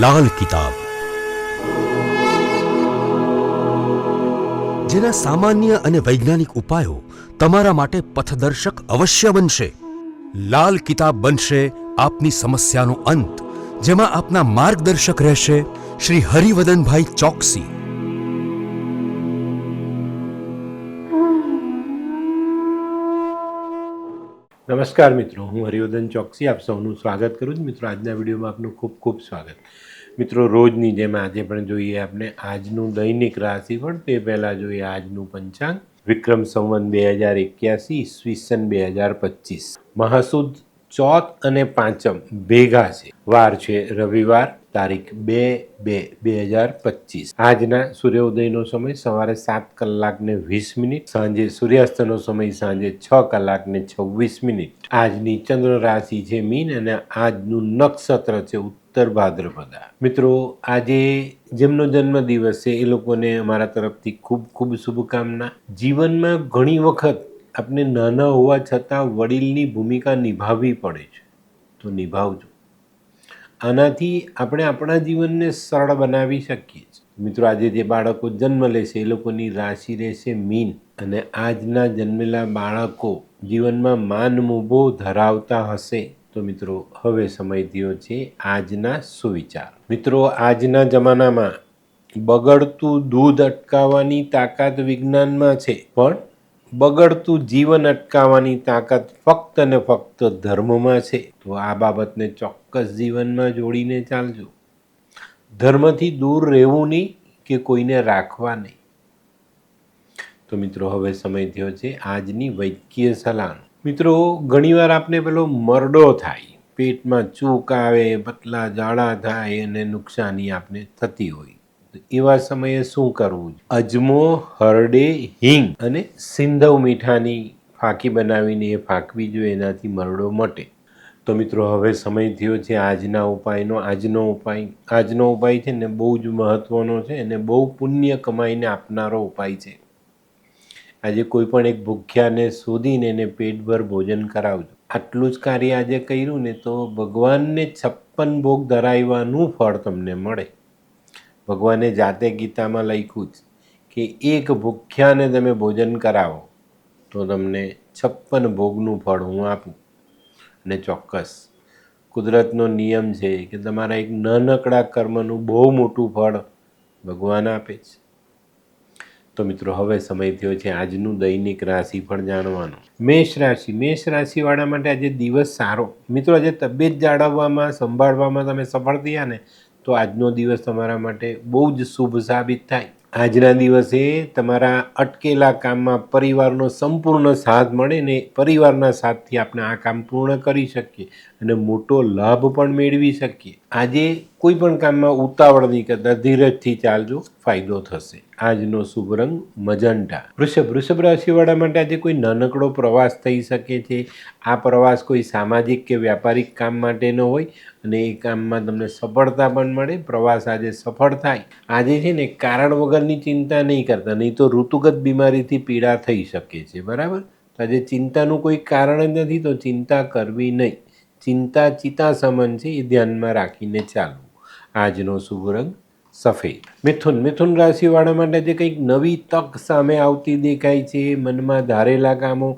લાલ કિતાબ, જેના સામાન્ય અને વૈજ્ઞાનિક ઉપાયો તમારા માટે પથદર્શક અવશ્ય બનશે. લાલ કિતાબ બનશે આપની સમસ્યાનો અંત, જેમાં આપના માર્ગદર્શક રહેશે શ્રી હરિવદનભાઈ ચોકસી. નમસ્કાર મિત્રો, હું હરિવર્ધન ચોકસી આપ સૌનું સ્વાગત કરું છું. મિત્રો, આજના વિડીયોમાં આપનું ખૂબ ખૂબ સ્વાગત. મિત્રો, રોજની જેમ આજે પણ જોઈએ આપણે આજનું દૈનિક રાશિફળ. તે પહેલાં જોઈએ આજનું પંચાંગ. વિક્રમ સંવત 2081 ઈસવીસન 2025. મહાસુદ ચોથ અને પાંચમ ભેગા છે. વાર છે રવિવાર, તારીખ 2/2/2025. આજના સૂર્યોદયનો સમય સવારે 7:20, સાંજે સૂર્યાસ્તનો સમય સાંજે 6:26. આજની ચંદ્ર રાશિ છે મીન અને આજનું નક્ષત્ર છે ઉત્તર ભાદ્રપદા. મિત્રો, આજે જેમનો જન્મદિવસ છે એ લોકોને અમારા તરફથી ખૂબ ખૂબ શુભકામના. જીવનમાં ઘણી વખત આપણે નાના હોવા છતાં વડીલની ભૂમિકા નિભાવવી પડે છે, તો નિભાવજો. આનાથી આપણે આપણા જીવનને સરળ બનાવી શકીએ છીએ. મિત્રો, આજે જે બાળકો જન્મ લેશે એ લોકોની રાશિ રહેશે મીન અને આજના જન્મેલા બાળકો જીવનમાં માન મોભો ધરાવતા હશે. તો મિત્રો, હવે સમય થયો છે આજના સુવિચાર. મિત્રો, આજના જમાનામાં બગડતું દૂધ અટકાવવાની તાકાત વિજ્ઞાનમાં છે, પણ બગડતું જીવન અટકાવવાની તાકાત ફક્ત ને ફક્ત ધર્મમાં છે. તો આ બાબતને ચોક્કસ જીવનમાં જોડીને ચાલજો. ધર્મથી દૂર રહેવું નહીં કે કોઈને રાખવા નહીં. તો મિત્રો, હવે સમય થયો છે આજની વૈદ્યકીય સલાહ. મિત્રો, ઘણીવાર આપણે પેલો મરડો થાય, પેટમાં ચૂક આવે, પતલા ઝાડા થાય અને નુકસાની આપણે થતી હોય. એવા સમયે શું કરવું? અજમો, હરડે, હિંગ અને સિંધવ મીઠાની ફાંકી બનાવીને એ ફાંકવી જોઈએ, એનાથી મરડો મટે. તો મિત્રો, હવે સમય થયો છે આજના ઉપાયનો. આજનો ઉપાય છે ને બહુ જ મહત્વનો છે અને બહુ પુણ્ય કમાઈને આપનારો ઉપાય છે. આજે કોઈ પણ એક ભૂખ્યાને શોધીને એને પેટભર ભોજન કરાવજો. આટલું જ કાર્ય આજે કર્યું ને તો ભગવાનને 56 ભોગ ધરાવવાનું ફળ તમને મળે. ભગવાને જાતે ગીતામાં લખ્યું છે કે એક ભૂખ્યાને તમે ભોજન કરાવો તો તમને 56 ભોગનું ફળ હું આપું. અને ચોક્કસ કુદરતનો નિયમ છે કે તમારા એક નાનકડા કર્મનું બહુ મોટું ફળ ભગવાન આપે છે. તો મિત્રો, હવે સમય થયો છે આજનું દૈનિક રાશિફળ જાણવાનો. મેષ રાશિવાળા માટે આજે દિવસ સારો. મિત્રો, આજે તબિયત જાળવવામાં, સંભાળવામાં તમે સફળ થયા ને તો આજનો દિવસ તમારા માટે બહુ જ શુભ સાબિત થાય. આજના દિવસે તમારા અટકેલા કામમાં પરિવારનો સંપૂર્ણ સાથ મળે ને પરિવારના સાથથી આપણે આ કામ પૂર્ણ કરી શકીએ અને મોટો લાભ પણ મેળવી શકીએ. આજે કોઈ પણ કામમાં ઉતાવળ નહીં કરતા ધીરજથી ચાલજો, ફાયદો થશે. આજનો શુભ રંગ મજંટા. વૃષભ રાશિવાળા માટે આજે કોઈ નાનકડો પ્રવાસ થઈ શકે છે. આ પ્રવાસ કોઈ સામાજિક કે વ્યાપારિક કામ માટેનો હોય અને એ કામમાં તમને સફળતા પણ મળે. પ્રવાસ આજે સફળ થાય. આજે છે ને કારણ વગરની ચિંતા નહીં કરતા, નહીં તો ઋતુગત બીમારીથી પીડા થઈ શકે છે. બરાબર? તો આજે ચિંતાનું કોઈ કારણ જ નથી તો ચિંતા કરવી નહીં. ચિંતા ચિતા સમાન છે, એ ધ્યાનમાં રાખીને ચાલવું. આજનો શુભ રંગ સફેદ. મિથુન રાશિવાળા માટે જે કંઈક નવી તક સામે આવતી દેખાય છે. મનમાં ધારેલા કામો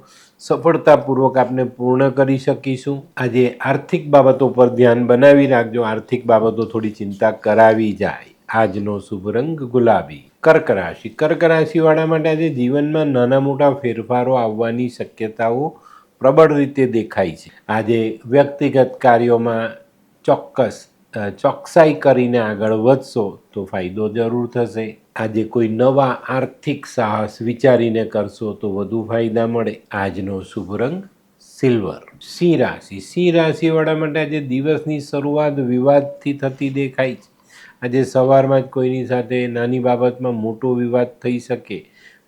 સફળતાપૂર્વક આપણે પૂર્ણ કરી શકીશું. આજે આર્થિક બાબતો પર ધ્યાન બનાવી રાખજો. આર્થિક બાબતો થોડી ચિંતા કરાવી જાય. આજનો શુભ રંગ ગુલાબી. કર્ક રાશિવાળા માટે આજે જીવનમાં નાના મોટા ફેરફારો આવવાની શક્યતાઓ પ્રબળ રીતે દેખાય છે. આજે વ્યક્તિગત કાર્યોમાં ચોકસાઈ કરીને આગળ વધશો તો ફાયદો જરૂર થશે. આજે કોઈ નવા આર્થિક સાહસ વિચારીને કરશો તો વધુ ફાયદા મળે. આજનો શુભ રંગ સિલ્વર. સિંહ રાશિવાળા માટે આજે દિવસની શરૂઆત વિવાદથી થતી દેખાય છે. આજે સવારમાં જ કોઈની સાથે નાની બાબતમાં મોટો વિવાદ થઈ શકે,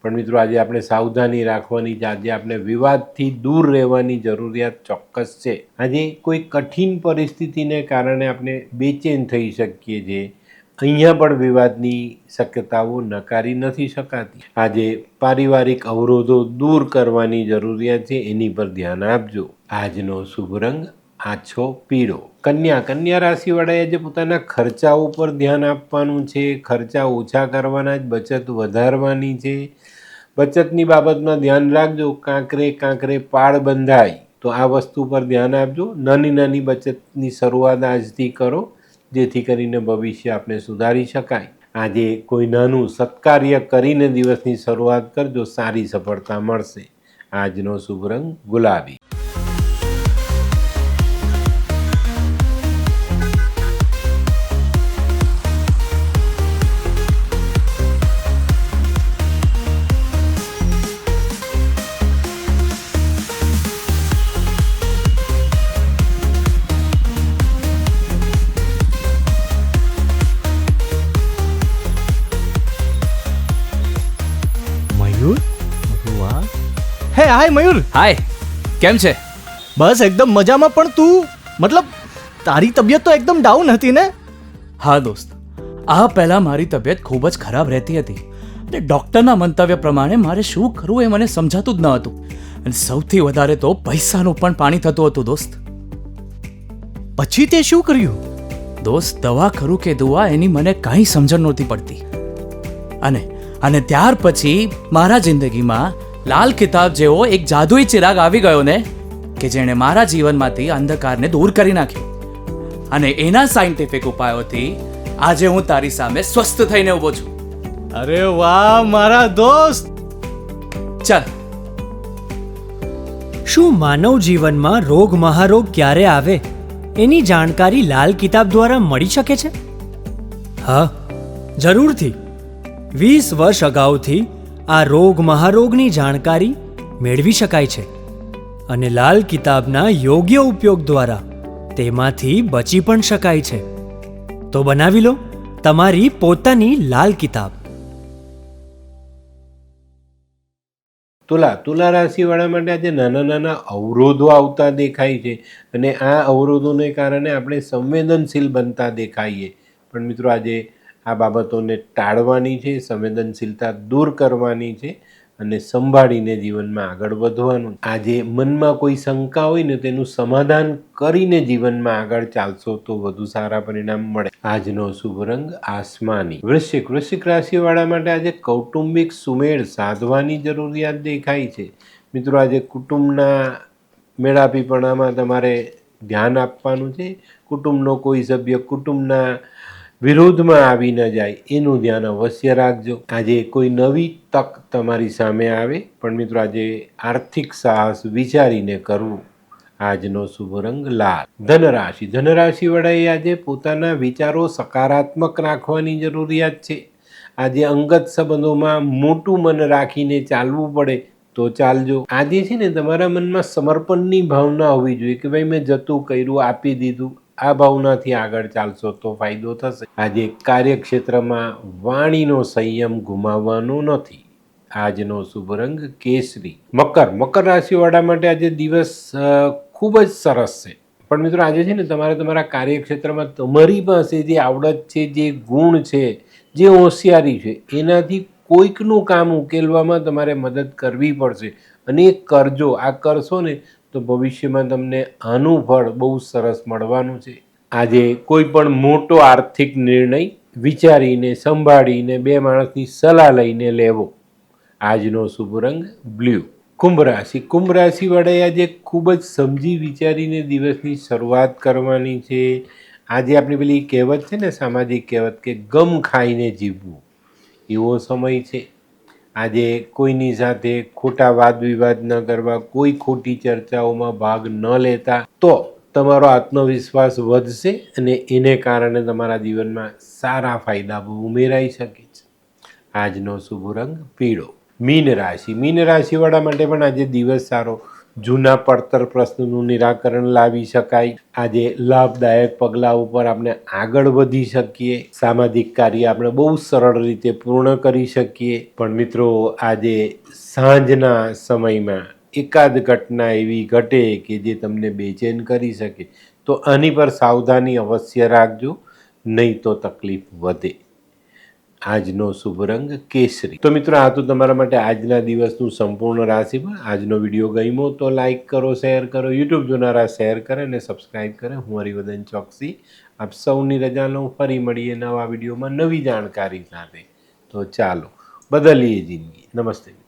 પણ મિત્રો આજે આપણે સાવધાની રાખવાની છે. આજે આપણે વિવાદથી દૂર રહેવાની જરૂરિયાત ચોક્કસ છે. આજે કોઈ કઠિન પરિસ્થિતિને કારણે આપણે બેચેન થઈ શકીએ છીએ. અહીંયા પણ વિવાદની શક્યતાઓ નકારી નથી શકાતી. આજે પારિવારિક અવરોધો દૂર કરવાની જરૂરિયાત છે, એની પર ધ્યાન આપજો. આજનો શુભ રંગ આછો પીળો. કન્યા રાશિવાળાએ આજે પોતાના ખર્ચાઓ પર ધ્યાન આપવાનું છે. ખર્ચા ઓછા કરવાના જ, બચત વધારવાની છે. બચતની બાબતમાં ધ્યાન રાખજો, કાંકરે પાળ બંધાય, તો આ વસ્તુ પર ધ્યાન આપજો. નાની બચતની શરૂઆત આજથી કરો, જેથી કરીને ભવિષ્ય આપણે સુધારી શકાય. આજે કોઈ નાનું સત્કાર્ય કરીને દિવસની શરૂઆત કરજો, સારી સફળતા મળશે. આજનો શુભ રંગ ગુલાબી. મયુર, વાહ. હે હાય મયુર. હાય, કેમ છે? બસ એકદમ મજામાં. પણ તું મતલબ તારી તબિયત તો એકદમ ડાઉન હતી ને? હા દોસ્ત, આ પહેલા મારી તબિયત ખૂબ જ ખરાબ રહેતી હતી અને ડૉક્ટરના મંતવ્ય પ્રમાણે મારે શું કરવું એ મને સમજાતું જ ન હતું. અને સૌથી વધારે તો પૈસાનું પણ પાણી થતું હતું દોસ્ત. પછી તે શું કર્યું? દોસ્ત, દવા ખરું કે દુઆ એની મને કાંઈ સમજણ નહોતી પડતી. અને ત્યાર પછી મારા જિંદગીમાં લાલ કિતાબ જેવો એક જાદુઈ ચિરાગ આવી ગયો ને, કે જેણે મારા જીવનમાંથી અંધકારને દૂર કરી નાખ્યો. અને એના સાયન્ટિફિક ઉપાયોથી આજે હું તારી સામે સ્વસ્થ થઈને ઊભો છું. અરે વાહ મારા દોસ્ત. ચાલ. શું માનવ જીવનમાં રોગ મહારોગ ક્યારે આવે એની જાણકારી લાલ કિતાબ દ્વારા મળી શકે છે? હા, જરૂરથી. 20 વર્ષ અગાઉથી આ રોગ મહારોગની જાણકારી મેળવી શકાય છે અને લાલ કિતાબના યોગ્ય ઉપયોગ દ્વારા તેમાંથી બચી પણ શકાય છે. તો બનાવી લો તમારી પોતાની લાલ કિતાબ. તુલા રાશિવાળા માટે આજે નાના અવરોધો આવતા દેખાય છે અને આ અવરોધોને કારણે આપણે સંવેદનશીલ બનતા દેખાઈએ. પણ મિત્રો, આજે આ બાબતોને ટાળવાની છે, સંવેદનશીલતા દૂર કરવાની છે અને સંભાળીને જીવનમાં આગળ વધવાનું. આજે મનમાં કોઈ શંકા હોય ને તેનું સમાધાન કરીને જીવનમાં આગળ ચાલશો તો વધુ સારા પરિણામ મળે. આજનો શુભ રંગ આસમાની. વૃશ્ચિક રાશિવાળા માટે આજે કૌટુંબિક સુમેળ સાધવાની જરૂરિયાત દેખાય છે. મિત્રો, આજે કુટુંબના મેળાપીપણામાં તમારે ધ્યાન આપવાનું છે. કુટુંબનો કોઈ સભ્ય કુટુંબના વિરોધમાં આવી ન જાય એનું ધ્યાન અવશ્ય રાખજો. આજે કોઈ નવી તક તમારી સામે આવે, પણ મિત્રો આજે આર્થિક સાહસ વિચારીને કરવું. આજનો શુભ રંગ લાલ. ધનરાશિવાળાએ આજે પોતાના વિચારો સકારાત્મક રાખવાની જરૂરિયાત છે. આજે અંગત સંબંધોમાં મોટું મન રાખીને ચાલવું પડે તો ચાલજો. આજે છે ને તમારા મનમાં સમર્પણની ભાવના હોવી જોઈએ કે ભાઈ મેં જતું કર્યું, આપી દીધું. આ ભાવનાથી આગળ ચાલશો તો ફાયદો થશે. આજે કાર્યક્ષેત્રમાં વાણીનો સંયમ ગુમાવવાનો નથી. આજનો શુભ રંગ કેસરી. મકર રાશિવાળા માટે આજે દિવસ ખૂબ જ સરસ છે. પણ મિત્રો, આજે છે ને તમારે તમારા કાર્યક્ષેત્રમાં તમારી પાસે જે આવડત છે, જે ગુણ છે, જે હોશિયારી છે, એનાથી કોઈકનું કામ ઉકેલવામાં તમારે મદદ કરવી પડશે અને એ કરજો. આ કરશો ને તો ભવિષ્યમાં તમને આનું ફળ બહુ સરસ મળવાનું છે. આજે કોઈ પણ મોટો આર્થિક નિર્ણય વિચારીને, સંભાળીને, બે માણસની સલાહ લઈને લેવો. આજનો શુભ રંગ બ્લુ. કુંભ રાશિવાળાએ આજે ખૂબ જ સમજી વિચારીને દિવસની શરૂઆત કરવાની છે. આજે આપણી પેલી કહેવત છે ને, સામાજિક કહેવત કે ગમ ખાઈને જીવવું, એવો સમય છે. આજે કોઈની સાથે ખોટા વાદ વિવાદ ન કરવા, કોઈ ખોટી ચર્ચાઓમાં ભાગ ન લેતા, તો તમારો આત્મવિશ્વાસ વધશે અને એને કારણે તમારા જીવનમાં સારા ફાયદા ઉમેરાઈ શકે છે. આજનો શુભ રંગ પીળો. મીન રાશિવાળા માટે પણ આજે દિવસ સારો. જૂના પડતર પ્રશ્નોનું નિરાકરણ લાવી શકાય. આજે લાભદાયક પગલાં ઉપર આપણે આગળ વધી શકીએ. સામાજિક કાર્ય આપણે બહુ સરળ રીતે પૂર્ણ કરી શકીએ. પણ મિત્રો, આજે સાંજના સમયમાં એકાદ ઘટના એવી ઘટે કે જે તમને બેચેન કરી શકે, તો આની પર સાવધાની અવશ્ય રાખજો, નહીં તો તકલીફ વધે. આજનો શુભ રંગ કેસરી. તો મિત્રો, આ તો તમારા માટે આજના દિવસનું સંપૂર્ણ રાશિફળ. આજનો વિડીયો ગમ્યો તો લાઈક કરો, શેર કરો, યુટ્યુબ જોનારા શેર કરે અને સબસ્ક્રાઈબ કરે. હું હરિવર્ધન ચોકસી આપ સૌની રજા લઉં. ફરી મળીએ નવા વિડીયોમાં નવી જાણકારી સાથે. તો ચાલો બદલીએ જિંદગી. નમસ્તે.